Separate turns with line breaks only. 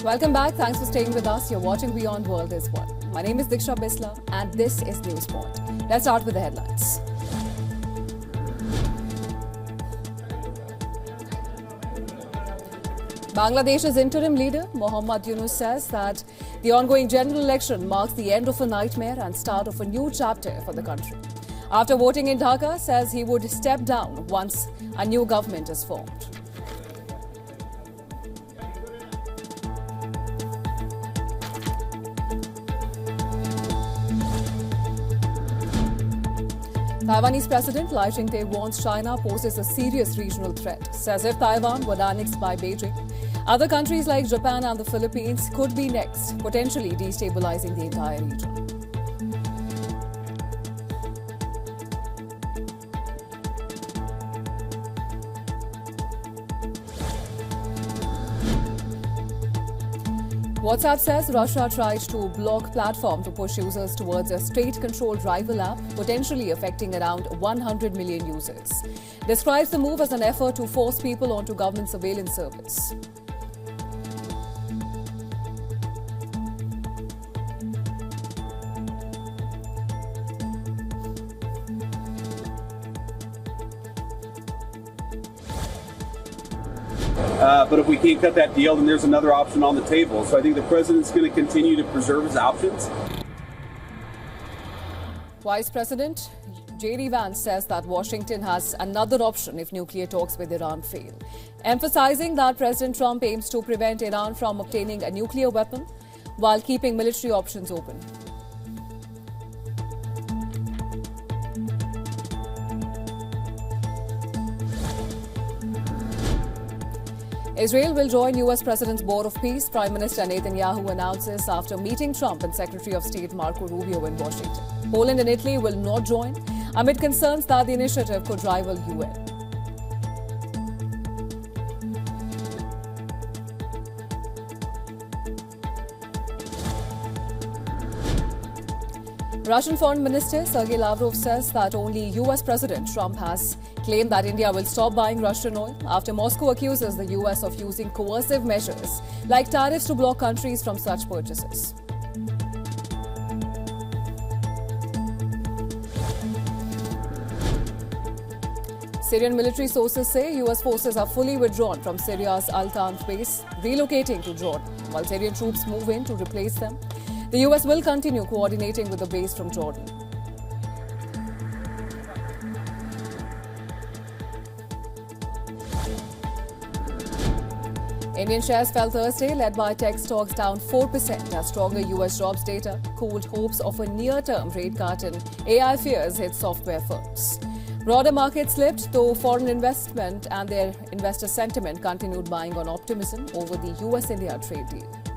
Welcome back. Thanks for staying with us. You're watching Beyond World is One. My name is Diksha Bisla and this is News Point. Let's start with the headlines. Bangladesh's interim leader, Mohammad Yunus, says that the ongoing general election marks the end of a nightmare and start of a new chapter for the country. After voting in Dhaka, says he would step down once a new government is formed. Taiwanese President Lai Ching-te warns China poses a serious regional threat, says if Taiwan were annexed by Beijing, other countries like Japan and the Philippines could be next, potentially destabilizing the entire region. WhatsApp says Russia tried to block platform to push users towards a state-controlled rival app, potentially affecting around 100 million users. Describes the move as an effort to force people onto government surveillance service.
But if we can't cut that deal, then there's another option on the table. So I think the president's going to continue to preserve his options.
Vice President J.D. Vance says that Washington has another option if nuclear talks with Iran fail, emphasizing that President Trump aims to prevent Iran from obtaining a nuclear weapon while keeping military options open. Israel will join U.S. President's Board of Peace, Prime Minister Netanyahu announces after meeting Trump and Secretary of State Marco Rubio in Washington. Poland and Italy will not join amid concerns that the initiative could rival UN. Russian Foreign Minister Sergei Lavrov says that only U.S. President Trump has claimed that India will stop buying Russian oil after Moscow accuses the U.S. of using coercive measures like tariffs to block countries from such purchases. Syrian military sources say U.S. forces are fully withdrawn from Syria's Al-Tanf base, relocating to Jordan, while Syrian troops move in to replace them. The U.S. will continue coordinating with the base from Jordan. Indian shares fell Thursday, led by tech stocks down 4% as stronger U.S. jobs data cooled hopes of a near-term rate cut and AI fears hit software firms. Broader markets slipped, though foreign investment and their investor sentiment continued buying on optimism over the U.S.-India trade deal.